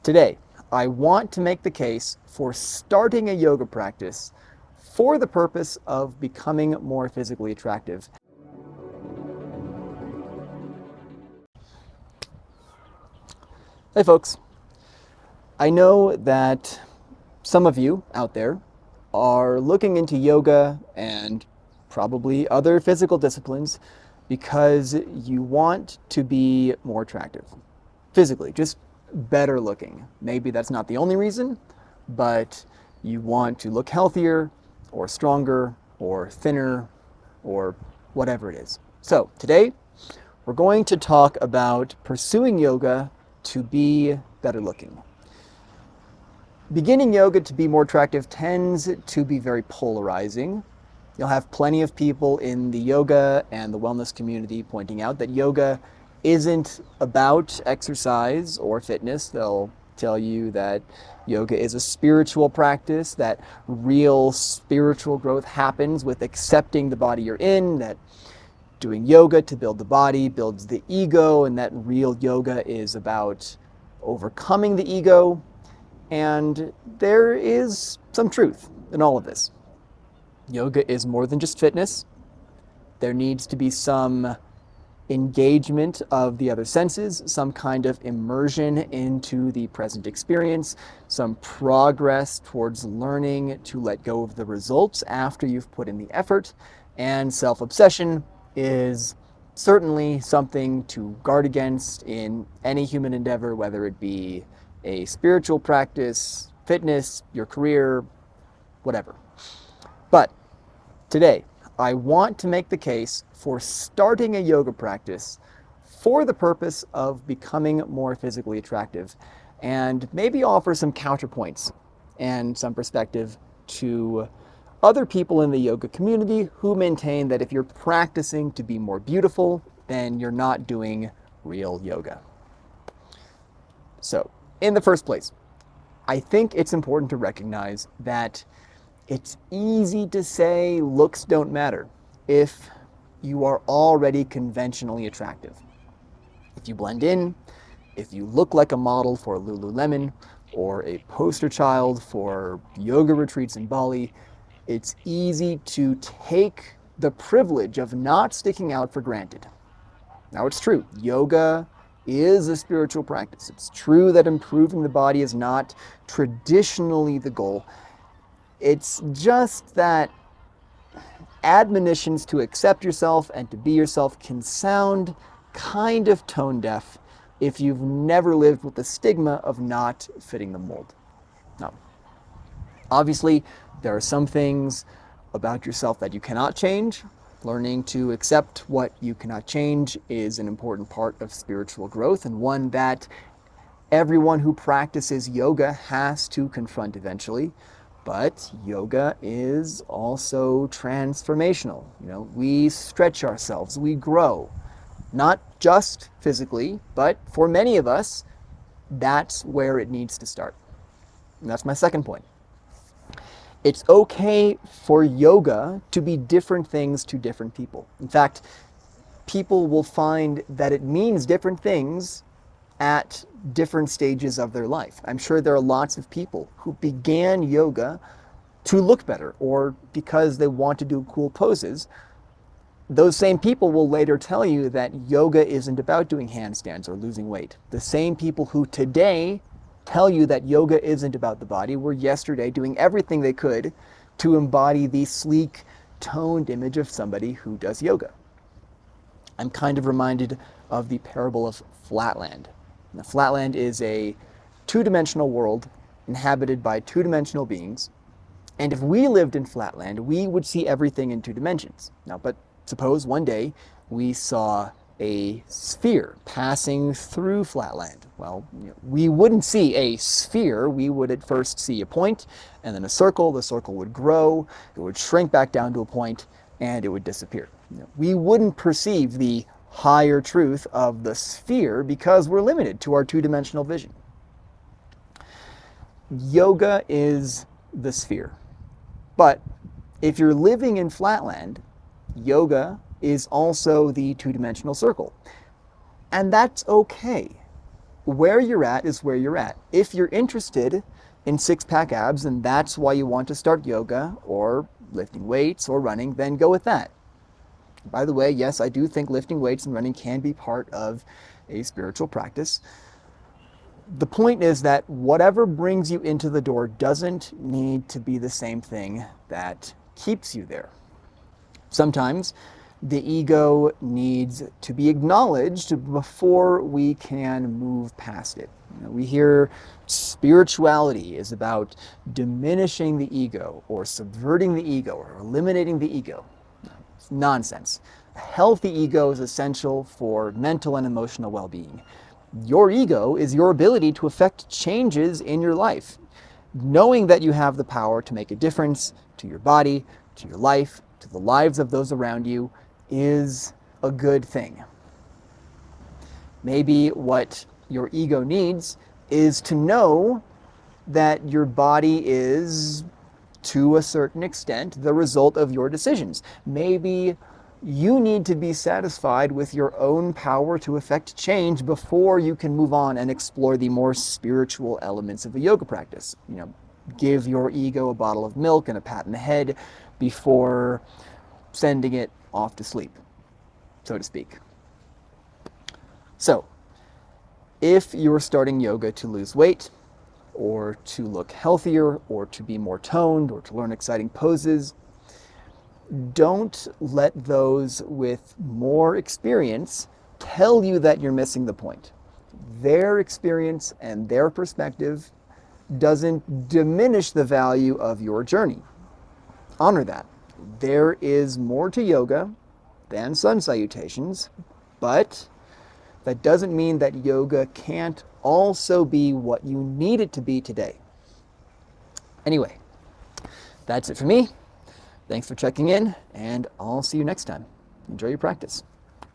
Today, I want to make the case for starting a yoga practice for the purpose of becoming more physically attractive. Hey folks, I know that some of you out there are looking into yoga and probably other physical disciplines because you want to be more attractive physically, just better looking. Maybe that's not the only reason, but you want to look healthier or stronger or thinner or whatever it is. So today we're going to talk about pursuing yoga to be better looking. Beginning yoga to be more attractive tends to be very polarizing. You'll have plenty of people in the yoga and the wellness community pointing out that yoga isn't about exercise or fitness. They'll tell you that yoga is a spiritual practice, that real spiritual growth happens with accepting the body you're in, that doing yoga to build the body builds the ego, and that real yoga is about overcoming the ego. And there is some truth in all of this. Yoga is more than just fitness. There needs to be some engagement of the other senses, some kind of immersion into the present experience, some progress towards learning to let go of the results after you've put in the effort, and self-obsession is certainly something to guard against in any human endeavor, whether it be a spiritual practice, fitness, your career, whatever. But today, I want to make the case for starting a yoga practice for the purpose of becoming more physically attractive and maybe offer some counterpoints and some perspective to other people in the yoga community who maintain that if you're practicing to be more beautiful, then you're not doing real yoga. So, in the first place, I think it's important to recognize that it's easy to say looks don't matter if you are already conventionally attractive. If you blend in, if you look like a model for Lululemon or a poster child for yoga retreats in Bali, it's easy to take the privilege of not sticking out for granted. Now, it's true, yoga is a spiritual practice. It's true that improving the body is not traditionally the goal. It's just that admonitions to accept yourself and to be yourself can sound kind of tone deaf if you've never lived with the stigma of not fitting the mold. Now, obviously, there are some things about yourself that you cannot change. Learning to accept what you cannot change is an important part of spiritual growth, and one that everyone who practices yoga has to confront eventually. But yoga is also transformational. We stretch ourselves, we grow, not just physically, but for many of us, that's where it needs to start. And that's my second point. It's okay for yoga to be different things to different people. In fact, people will find that it means different things at different stages of their life. I'm sure there are lots of people who began yoga to look better or because they want to do cool poses. Those same people will later tell you that yoga isn't about doing handstands or losing weight. The same people who today tell you that yoga isn't about the body were yesterday doing everything they could to embody the sleek, toned image of somebody who does yoga. I'm kind of reminded of the parable of Flatland. Now, Flatland is a two-dimensional world inhabited by two-dimensional beings. And if we lived in Flatland, we would see everything in two dimensions. Now, but suppose one day we saw a sphere passing through Flatland. Well, we wouldn't see a sphere. We would at first see a point and then a circle. The circle would grow, it would shrink back down to a point, and it would disappear. We wouldn't perceive the higher truth of the sphere because we're limited to our two-dimensional vision. Yoga is the sphere. But if you're living in Flatland, yoga is also the two-dimensional circle. And that's okay. where you're at is where you're at. If you're interested in six-pack abs and that's why you want to start yoga or lifting weights or running, then go with that. By the way, yes, I do think lifting weights and running can be part of a spiritual practice. The point is that whatever brings you into the door doesn't need to be the same thing that keeps you there. Sometimes the ego needs to be acknowledged before we can move past it. We hear spirituality is about diminishing the ego or subverting the ego or eliminating the ego. It's nonsense. A healthy ego is essential for mental and emotional well-being. Your ego is your ability to affect changes in your life. Knowing that you have the power to make a difference to your body, to your life, to the lives of those around you is a good thing. Maybe what your ego needs is to know that your body is, to a certain extent, the result of your decisions. Maybe you need to be satisfied with your own power to affect change before you can move on and explore the more spiritual elements of a yoga practice. Give your ego a bottle of milk and a pat in the head before sending it off to sleep, so to speak. So, if you're starting yoga to lose weight, or to look healthier, or to be more toned, or to learn exciting poses, don't let those with more experience tell you that you're missing the point. Their experience and their perspective doesn't diminish the value of your journey. Honor that. There is more to yoga than sun salutations, but that doesn't mean that yoga can't also be what you need it to be today. Anyway, that's it for me. Thanks for checking in, and I'll see you next time. Enjoy your practice.